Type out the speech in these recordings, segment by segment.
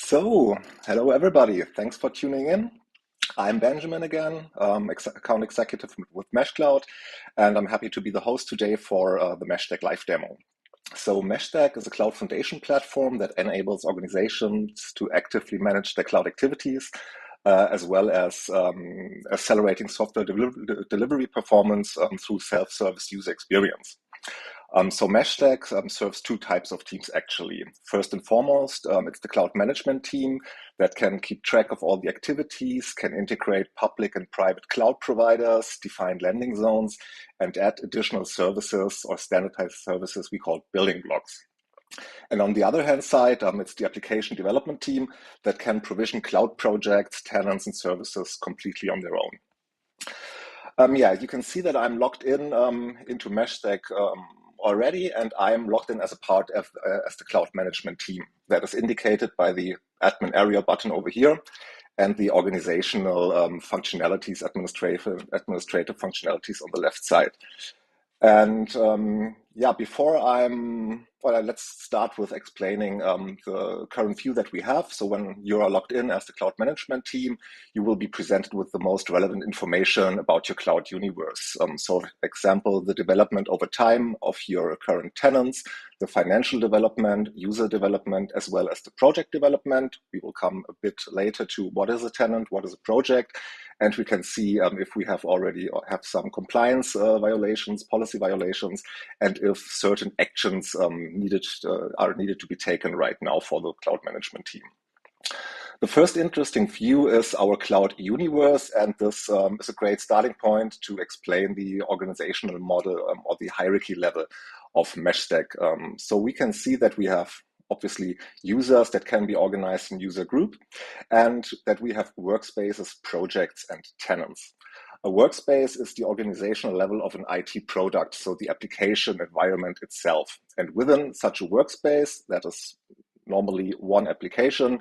So, hello everybody. Thanks for tuning in. I'm Benjamin again, account executive with meshCloud, and I'm happy to be the host today for the meshStack live demo. So meshStack is a cloud foundation platform that enables organizations to actively manage their cloud activities, as well as accelerating software delivery performance through self-service user experience. So meshStack serves two types of teams actually. First and foremost, it's the cloud management team that can keep track of all the activities, can integrate public and private cloud providers, define landing zones, and add additional services or standardized services we call building blocks. And on the other hand side, it's the application development team that can provision cloud projects, tenants, and services completely on their own. You can see that I'm logged in into meshStack already, and I'm logged in as a part of as the cloud management team. That is indicated by the admin area button over here and the organizational functionalities, administrative functionalities on the left side. And let's start with explaining the current view that we have. So when you are logged in as the cloud management team, you will be presented with the most relevant information about your cloud universe. So, for example, the development over time of your current tenants, the financial development, user development, as well as the project development. We will come a bit later to what is a tenant, what is a project, and we can see if we have already have some compliance violations, policy violations, and if certain actions are needed to be taken right now for the cloud management team. The first interesting view is our cloud universe, and this is a great starting point to explain the organizational model or the hierarchy level of meshStack. So we can see that we have obviously users that can be organized in user group, and that we have workspaces, projects, and tenants. A workspace is the organizational level of an IT product, so the application environment itself. And within such a workspace, that is normally one application,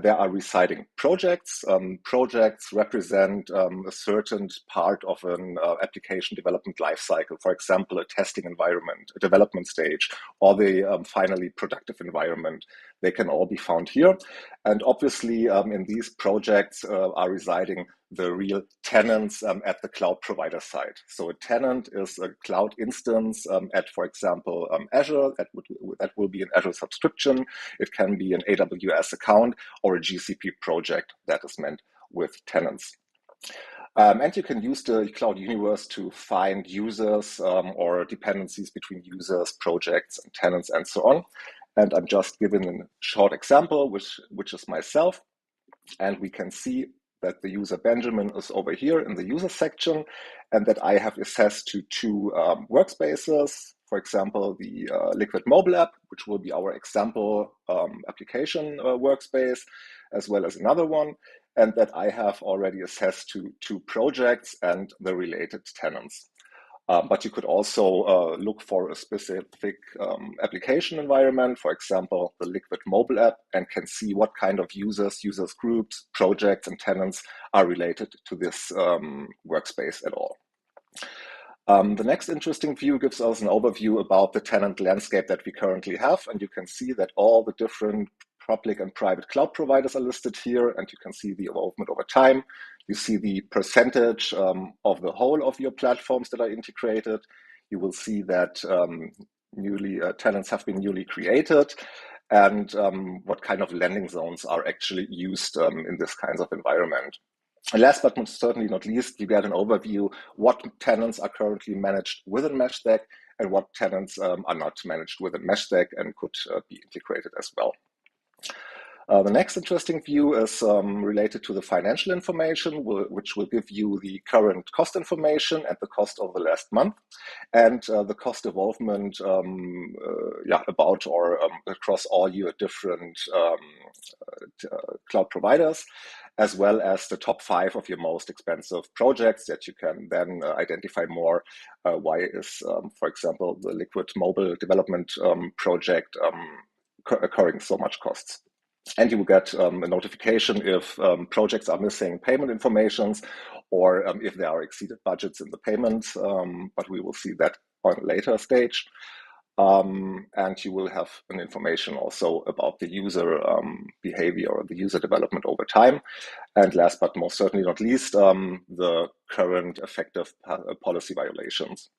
there are residing projects. Projects represent a certain part of an application development lifecycle, for example, a testing environment, a development stage, or the finally productive environment. They can all be found here. And obviously, in these projects are residing the real tenants at the cloud provider side. So a tenant is a cloud instance at, for example, Azure. That will be an Azure subscription. It can be an AWS account or a GCP project that is meant with tenants. And you can use the cloud universe to find users or dependencies between users, projects, and tenants, and so on. And I'm just giving a short example, which is myself. And we can see that the user Benjamin is over here in the user section, and that I have access to two workspaces. For example, the Liquid mobile app, which will be our example application workspace, as well as another one, and that I have already access to two projects and the related tenants. But you could also look for a specific application environment, for example, the Liquid mobile app, and can see what kind of users groups, projects, and tenants are related to this workspace at all. The next interesting view gives us an overview about the tenant landscape that we currently have, and you can see that all the different public and private cloud providers are listed here, and you can see the involvement over time. You see the percentage of the whole of your platforms that are integrated. You will see that tenants have been newly created, and what kind of landing zones are actually used in this kind of environment. And last but certainly not least, you get an overview what tenants are currently managed within meshStack and what tenants are not managed within meshStack and could be integrated as well. The next interesting view is related to the financial information, which will give you the current cost information and the cost of the last month, and the cost involvement about or across all your different cloud providers, as well as the top 5 of your most expensive projects that you can then identify more. Why is, for example, the Liquid mobile development project occurring so much costs? And you will get a notification if projects are missing payment informations or if there are exceeded budgets in the payments, but we will see that on a later stage. And you will have an information also about the user behavior or the user development over time. And last but most certainly not least, the current effective policy violations.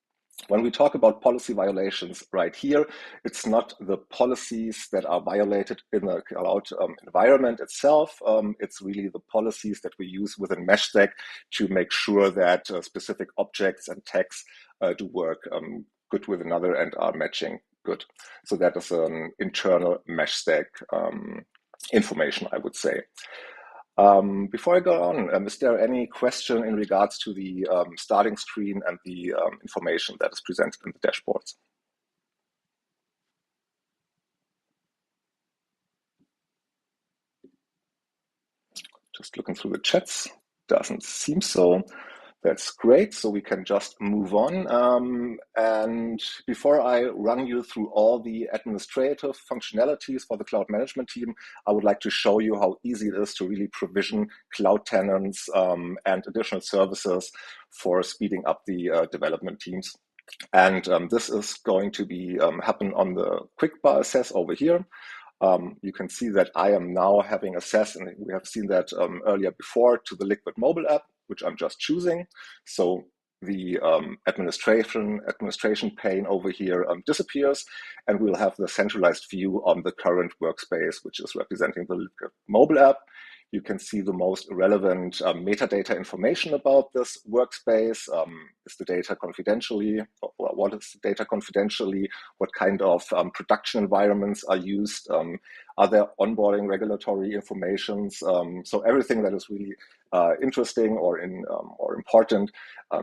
When we talk about policy violations right here, it's not the policies that are violated in the cloud environment itself. It's really the policies that we use within meshStack to make sure that specific objects and tags do work good with another and are matching good. So that is an internal meshStack information, I would say. Before I go on, is there any question in regards to the starting screen and the information that is presented in the dashboards? Just looking through the chats, doesn't seem so. That's great, so we can just move on. And before I run you through all the administrative functionalities for the cloud management team, I would like to show you how easy it is to really provision cloud tenants and additional services for speeding up the development teams. And this is going to be happen on the quick bar access over here. You can see that I am now having access, and we have seen that earlier before, to the Liquid mobile app, which I'm just choosing. So the administration pane over here disappears, and we'll have the centralized view on the current workspace, which is representing the Liquid mobile app. You can see the most relevant metadata information about this workspace. Is the data confidentially, or what is the data confidentially? What kind of production environments are used? Are there onboarding regulatory informations? So everything that is really interesting or important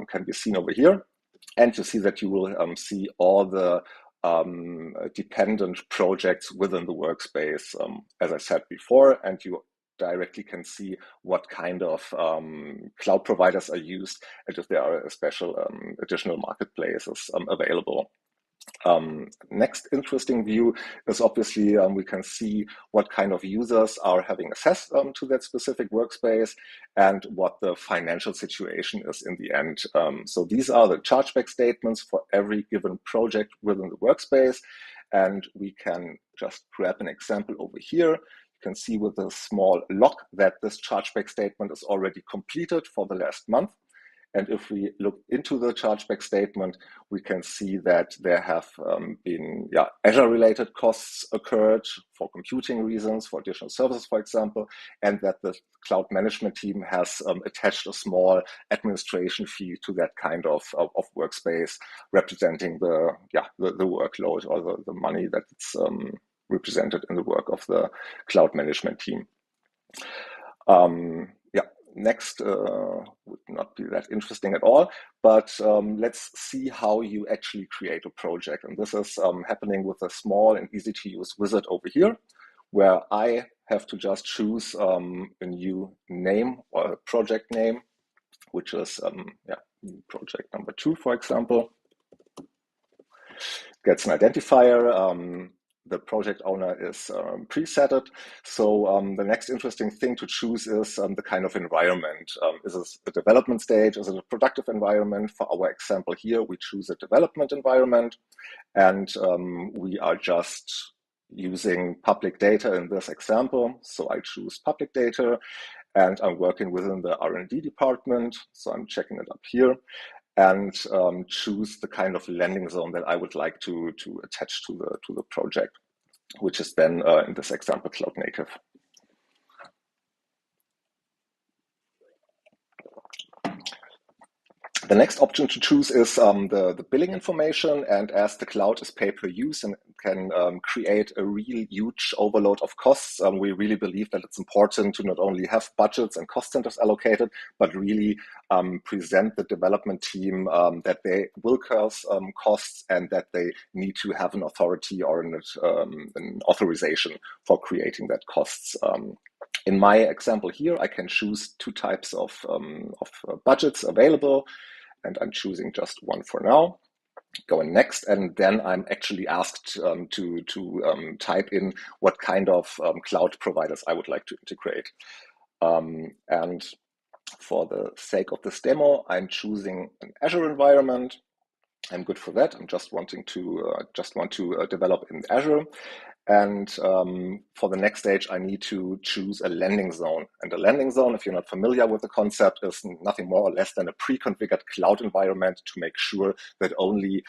can be seen over here. And you see that you will see all the dependent projects within the workspace, as I said before, and you directly can see what kind of cloud providers are used and if there are special additional marketplaces available. Next interesting view is obviously we can see what kind of users are having access to that specific workspace and what the financial situation is in the end. So these are the chargeback statements for every given project within the workspace. And we can just grab an example over here. You can see with a small lock that this chargeback statement is already completed for the last month. And if we look into the chargeback statement, we can see that there have been Azure-related costs occurred for computing reasons, for additional services, for example, and that the cloud management team has attached a small administration fee to that kind of workspace, representing the workload or the money that it's represented in the work of the cloud management team. Next would not be that interesting at all, but let's see how you actually create a project. And this is happening with a small and easy to use wizard over here, where I have to just choose a new name or a project name, which is project number 2, for example. Gets an identifier. The project owner is presetted. So the next interesting thing to choose is the kind of environment. Is this a development stage? Is it a productive environment? For our example here, we choose a development environment, and we are just using public data in this example. So I choose public data, and I'm working within the R&D department. So I'm checking it up here, and choose the kind of landing zone that I would like to attach to the project, which is then in this example cloud native. The next option to choose is the billing information, and as the cloud is pay per use and can create a real huge overload of costs, we really believe that it's important to not only have budgets and cost centers allocated, but really present the development team that they will cause costs and that they need to have an authority or an authorization for creating that costs. In my example here, I can choose 2 types of budgets available, and I'm choosing just one for now. Going next, and then I'm actually asked to type in what kind of cloud providers I would like to integrate. And for the sake of this demo, I'm choosing an Azure environment. I'm good for that. I'm just want to develop in Azure. And for the next stage, I need to choose a landing zone. And a landing zone, if you're not familiar with the concept, is nothing more or less than a pre-configured cloud environment to make sure that only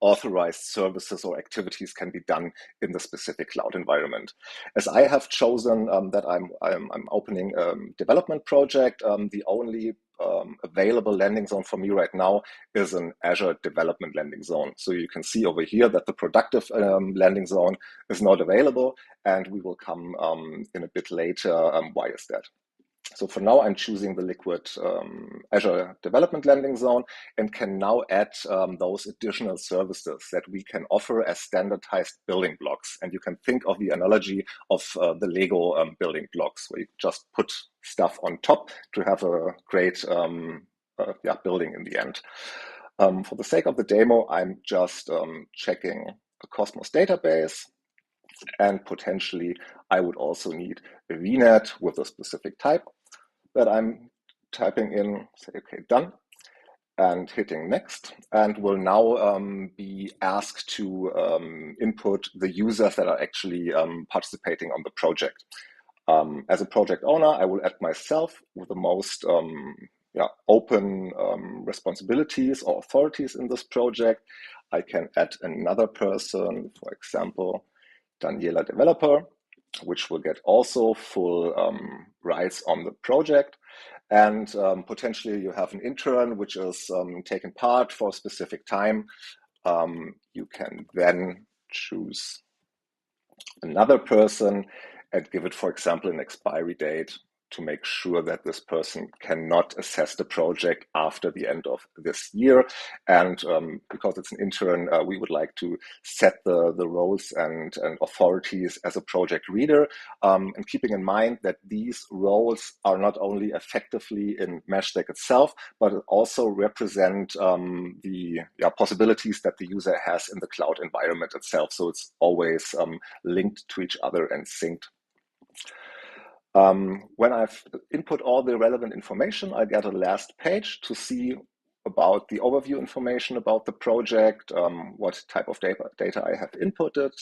authorized services or activities can be done in the specific cloud environment. As I have chosen that I'm opening a development project, the only available landing zone for me right now is an Azure development landing zone. So you can see over here that the productive landing zone is not available, and we will come in a bit later why is that. So for now, I'm choosing the liquid Azure development landing zone and can now add those additional services that we can offer as standardized building blocks. And you can think of the analogy of the Lego building blocks, where you just put stuff on top to have a great building in the end. For the sake of the demo, I'm just checking the Cosmos database. And potentially, I would also need a VNet with a specific type that I'm typing in, say, okay, done, and hitting next, and will now be asked to input the users that are actually participating on the project. As a project owner, I will add myself with the most open responsibilities or authorities in this project. I can add another person, for example, Daniela Developer, which will get also full rights on the project. And potentially you have an intern, which is taking part for a specific time. You can then choose another person and give it, for example, an expiry date to make sure that this person cannot assess the project after the end of this year. And because it's an intern, we would like to set the roles and authorities as a project leader, and keeping in mind that these roles are not only effectively in meshStack itself, but also represent the possibilities that the user has in the cloud environment itself. So it's always linked to each other and synced. When I've input all the relevant information, I get a last page to see about the overview information about the project, what type of data I have inputted,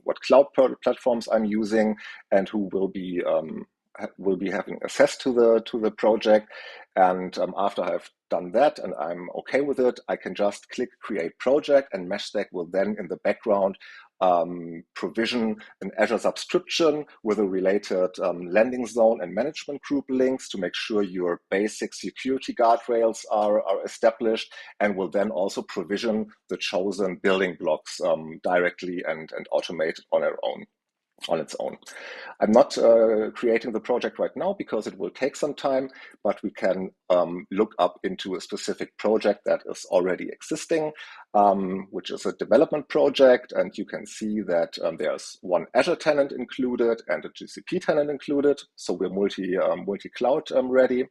what cloud platforms I'm using, and who will be having access to the project. And after I've done that and I'm okay with it, I can just click Create Project, and meshStack will then in the background provision an Azure subscription with a related landing zone and management group links to make sure your basic security guardrails are established, and will then also provision the chosen building blocks directly and automate on its own. I'm not creating the project right now because it will take some time, but we can look up into a specific project that is already existing, which is a development project. And you can see that there's one Azure tenant included and a GCP tenant included. So we're multi-cloud ready.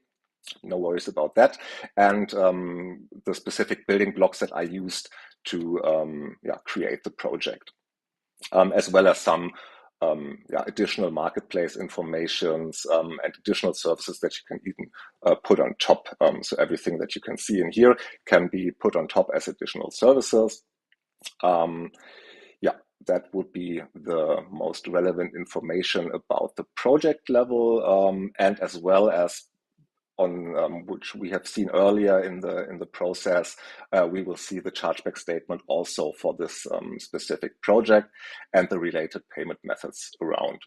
No worries about that. And the specific building blocks that I used to create the project, as well as some additional marketplace informations and additional services that you can even put on top. So everything that you can see in here can be put on top as additional services. That would be the most relevant information about the project level, and as well as on which we have seen earlier in the process, we will see the chargeback statement also for this specific project and the related payment methods around,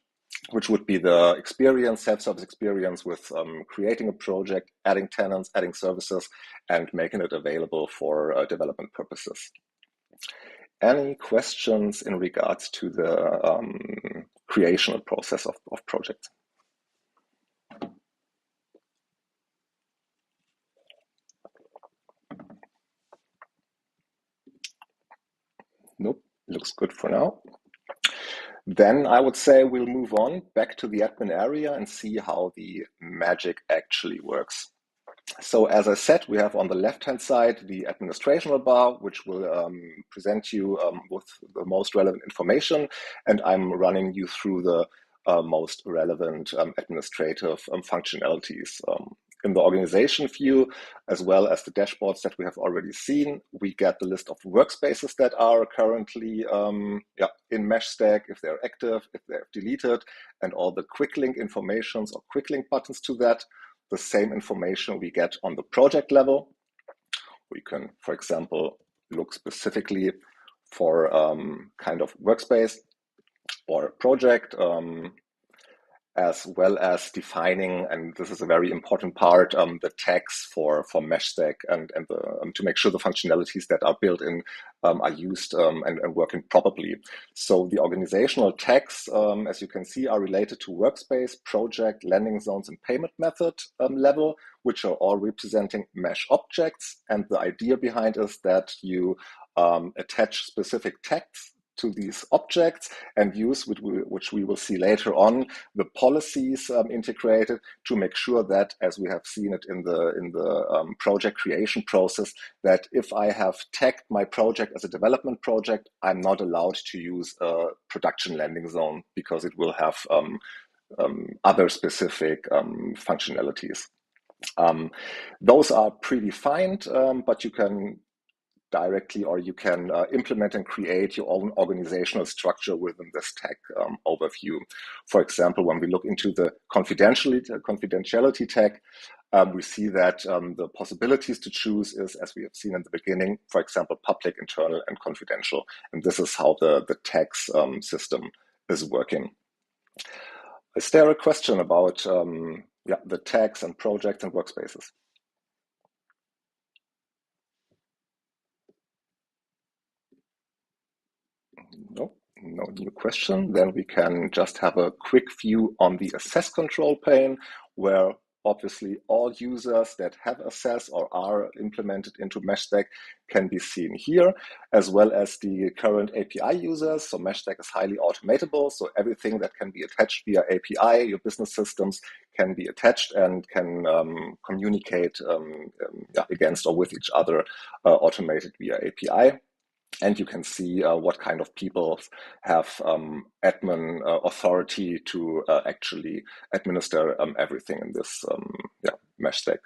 which would be the experience, self-service experience with creating a project, adding tenants, adding services, and making it available for development purposes. Any questions in regards to the creation process of projects? Nope, looks good for now. Then I would say we'll move on back to the admin area and see how the magic actually works. So as I said, we have on the left-hand side the administrational bar, which will present you with the most relevant information. And I'm running you through the most relevant administrative functionalities In the organization view, as well as the dashboards that we have already seen, we get the list of workspaces that are currently in meshStack, if they're active, if they're deleted, and all the quick link informations or quick link buttons to that. The same information we get on the project level. We can, for example, look specifically for kind of workspace or project, as well as defining, and this is a very important part, the tags for meshStack and to make sure the functionalities that are built in are used and working properly. So the organizational tags, as you can see, are related to workspace, project, landing zones, and payment method level, which are all representing mesh objects. And the idea behind is that you attach specific tags to these objects and use, which we will see later on, the policies integrated to make sure that, as we have seen it in the project creation process, that if I have tagged my project as a development project, I'm not allowed to use a production landing zone because it will have other specific functionalities. Those are predefined, but you can directly, or you can implement and create your own organizational structure within this tag overview. For example, when we look into the confidentiality tag, we see that the possibilities to choose is, as we have seen in the beginning, for example, public, internal, and confidential. And this is how the tags system is working. Is there a question about the tags and projects and workspaces? No new question. Then we can just have a quick view on the access control pane, where obviously all users that have access or are implemented into meshStack can be seen here, as well as the current API users. So meshStack is highly automatable, so everything that can be attached via API, your business systems can be attached and can communicate against or with each other automated via API. And you can see what kind of people have admin authority to actually administer everything in this meshStack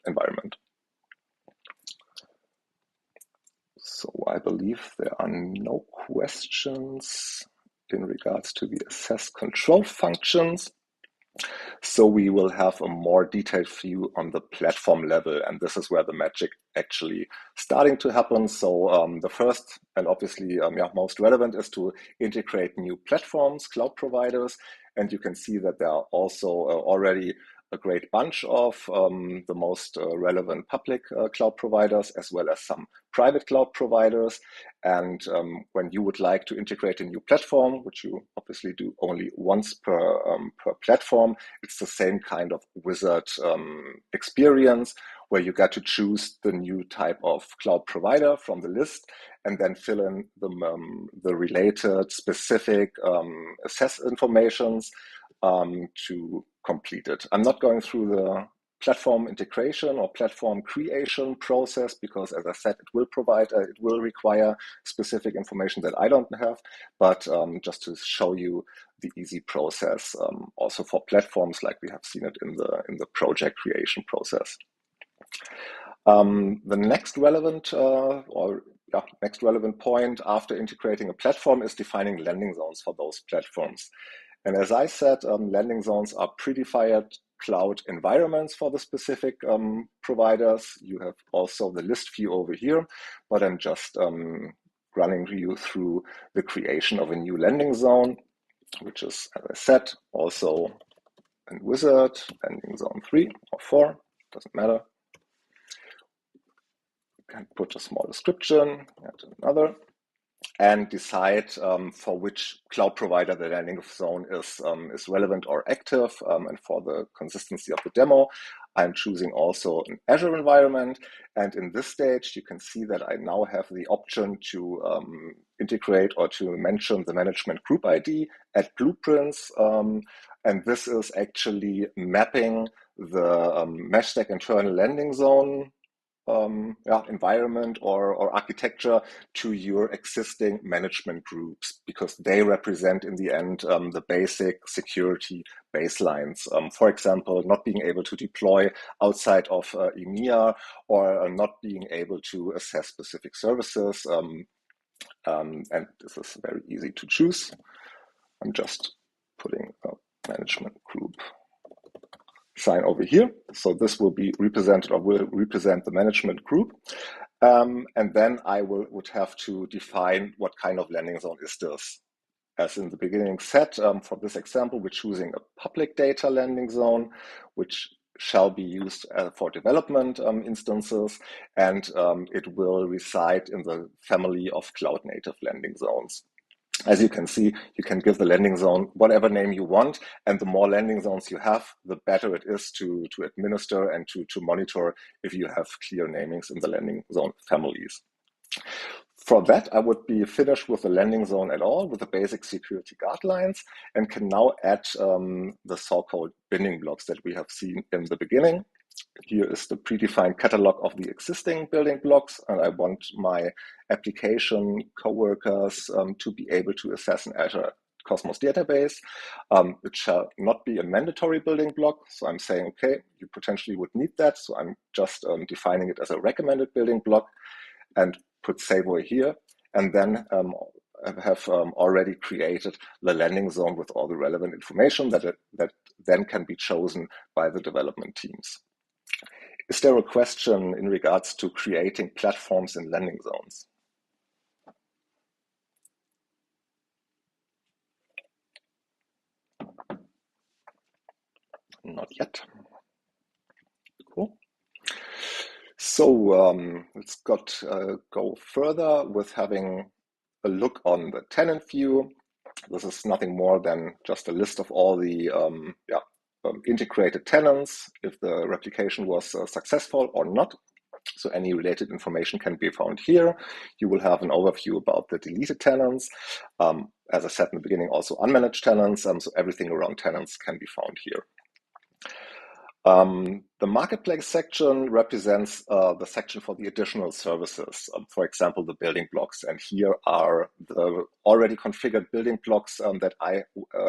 environment. So I believe there are no questions in regards to the access control functions. So we will have a more detailed view on the platform level, and this is where the magic actually starting to happen. So the first and obviously most relevant is to integrate new platforms, cloud providers, and you can see that there are also already a great bunch of the most relevant public cloud providers, as well as some private cloud providers. And when you would like to integrate a new platform, which you obviously do only once per platform, it's the same kind of wizard experience where you get to choose the new type of cloud provider from the list and then fill in the related specific access informations to complete it. I'm not going through the platform integration or platform creation process because, as I said, it will require specific information that I don't have, but just to show you the easy process also for platforms like we have seen it in the project creation process. The next relevant point after integrating a platform is defining landing zones for those platforms. And as I said, landing zones are predefined cloud environments for the specific providers. You have also the list view over here, but I'm just running you through the creation of a new landing zone, which is, as I said, also in Wizard, landing zone 3 or 4, doesn't matter. You can put a small description, add another, and decide for which cloud provider the landing zone is relevant or active. And for the consistency of the demo, I'm choosing also an Azure environment. And in this stage, you can see that I now have the option to integrate or to mention the management group ID, add blueprints. And this is actually mapping the meshStack internal landing zone environment or architecture to your existing management groups, because they represent in the end the basic security baselines. For example, not being able to deploy outside of EMEA, or not being able to assess specific services. And this is very easy to choose. I'm just putting a management group sign over here. So this will be represented, or will represent, the management group. And then I would have to define what kind of landing zone is this. As in the beginning said, for this example, we're choosing a public data landing zone, which shall be used for development instances, and it will reside in the family of cloud native landing zones. As you can see, you can give the landing zone whatever name you want, and the more landing zones you have, the better it is to administer and to monitor if you have clear namings in the landing zone families. For that, I would be finished with the landing zone at all, with the basic security guidelines, and can now add the so-called building blocks that we have seen in the beginning. Here is the predefined catalog of the existing building blocks, and I want my application coworkers to be able to access an Azure Cosmos database. It shall not be a mandatory building block, so I'm saying, okay, you potentially would need that, so I'm just defining it as a recommended building block, and put save over here, and then I have already created the landing zone with all the relevant information that then can be chosen by the development teams. Is there a question in regards to creating platforms in landing zones? Not yet. Cool. So let's go further with having a look on the tenant view. This is nothing more than just a list of all the integrated tenants, if the replication was successful or not. So any related information can be found here. You will have an overview about the deleted tenants. As I said in the beginning, also unmanaged tenants. So everything around tenants can be found here. The marketplace section represents the section for the additional services, for example, the building blocks. And here are the already configured building blocks that I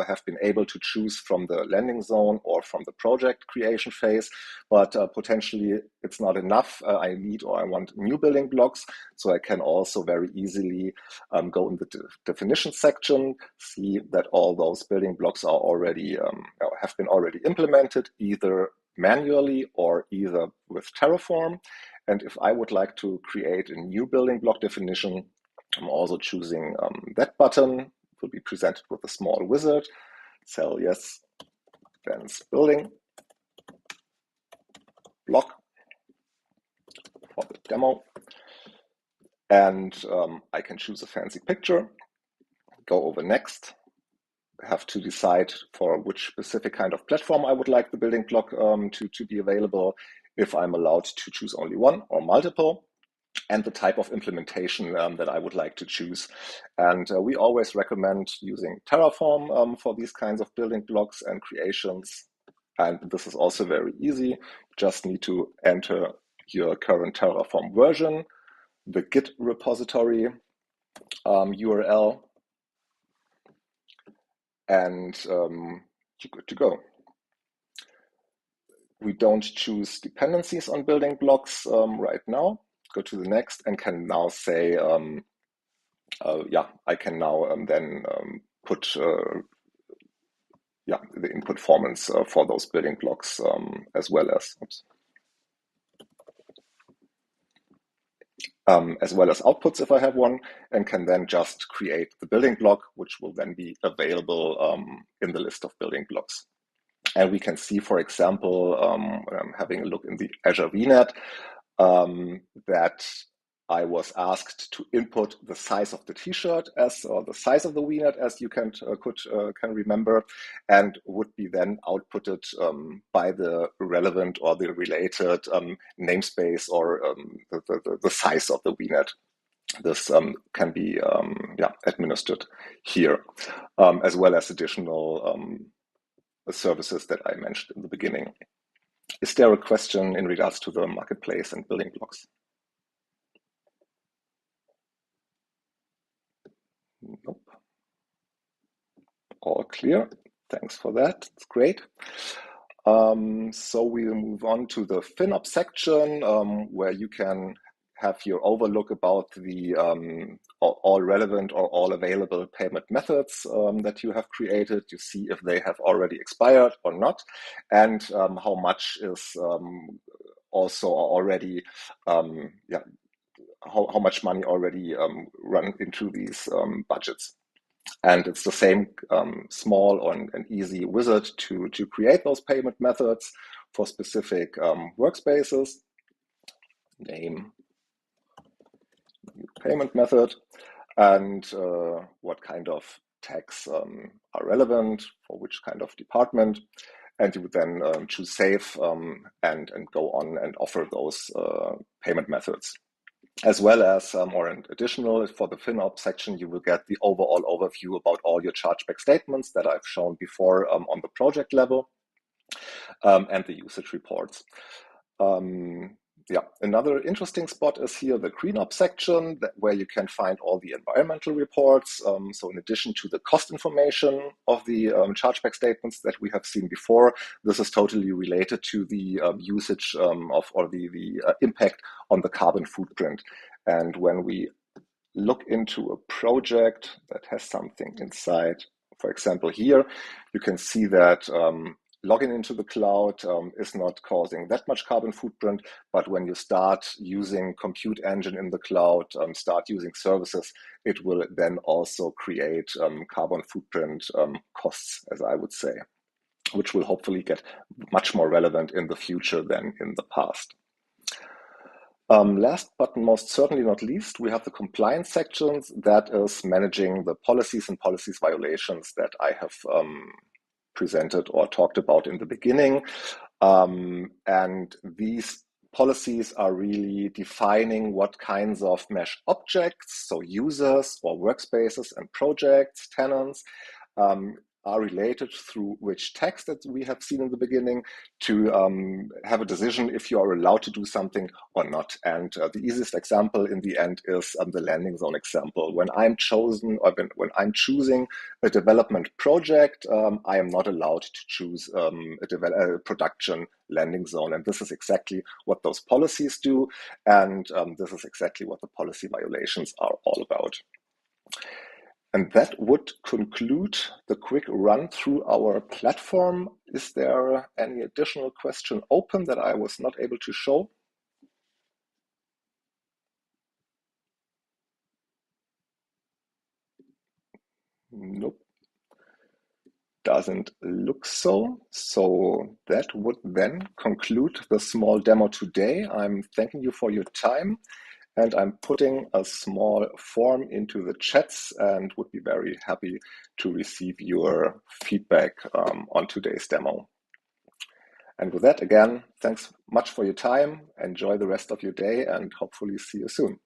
have been able to choose from the landing zone or from the project creation phase. But potentially it's not enough. I need, or I want, new building blocks. So I can also very easily go in the definition section, see that all those building blocks are already have been already implemented, either manually or either with Terraform. And if I would like to create a new building block definition, I'm also choosing that button. It will be presented with a small wizard. Cell yes, dense building block for the demo. And I can choose a fancy picture, go over next. Have to decide for which specific kind of platform I would like the building block to be available, if I'm allowed to choose only one or multiple, and the type of implementation that I would like to choose. And we always recommend using Terraform for these kinds of building blocks and creations. And this is also very easy. You just need to enter your current Terraform version, the Git repository URL, and you're good to go. We don't choose dependencies on building blocks right now. Go to the next and can now say, I can now then put the input formants for those building blocks as well as outputs if I have one, and can then just create the building block, which will then be available in the list of building blocks. And we can see, for example, when I'm having a look in the Azure VNet, that I was asked to input the size of the T-shirt or the size of the VNet, as you can remember, and would be then outputted by the relevant or the related namespace or the size of the VNet. This can be administered here, as well as additional services that I mentioned in the beginning. Is there a question in regards to the marketplace and building blocks? Nope. All clear. Thanks for that. It's great. So we'll move on to the FinOps section, where you can have your overlook about the all relevant or all available payment methods that you have created. You see if they have already expired or not, and how much is also already, how much money already run into these budgets. And it's the same small and easy wizard to create those payment methods for specific workspaces. Name new payment method, and what kind of tags are relevant for which kind of department. And you would then choose save and go on and offer those payment methods. As well as, or an additional, for the FinOps section, you will get the overall overview about all your chargeback statements that I've shown before on the project level, and the usage reports. Another interesting spot is here the CleanUp section, where you can find all the environmental reports. So in addition to the cost information of the chargeback statements that we have seen before, this is totally related to the usage of, or the impact on the carbon footprint. And when we look into a project that has something inside, for example, here, you can see that logging into the cloud is not causing that much carbon footprint, but when you start using compute engine in the cloud, start using services, it will then also create carbon footprint costs, as I would say, which will hopefully get much more relevant in the future than in the past. Last but most certainly not least, we have the compliance sections, that is managing the policies and policies violations that I have presented or talked about in the beginning. And these policies are really defining what kinds of mesh objects, so users or workspaces and projects, tenants, are related through which text that we have seen in the beginning to have a decision if you are allowed to do something or not. And the easiest example in the end is the landing zone example. When I'm chosen, or when I'm choosing a development project, I am not allowed to choose a production landing zone. And this is exactly what those policies do. And this is exactly what the policy violations are all about. And that would conclude the quick run through our platform. Is there any additional question open that I was not able to show? Nope. Doesn't look so. So that would then conclude the small demo today. I'm thanking you for your time. And I'm putting a small form into the chats and would be very happy to receive your feedback on today's demo. And with that, again, thanks much for your time. Enjoy the rest of your day and hopefully see you soon.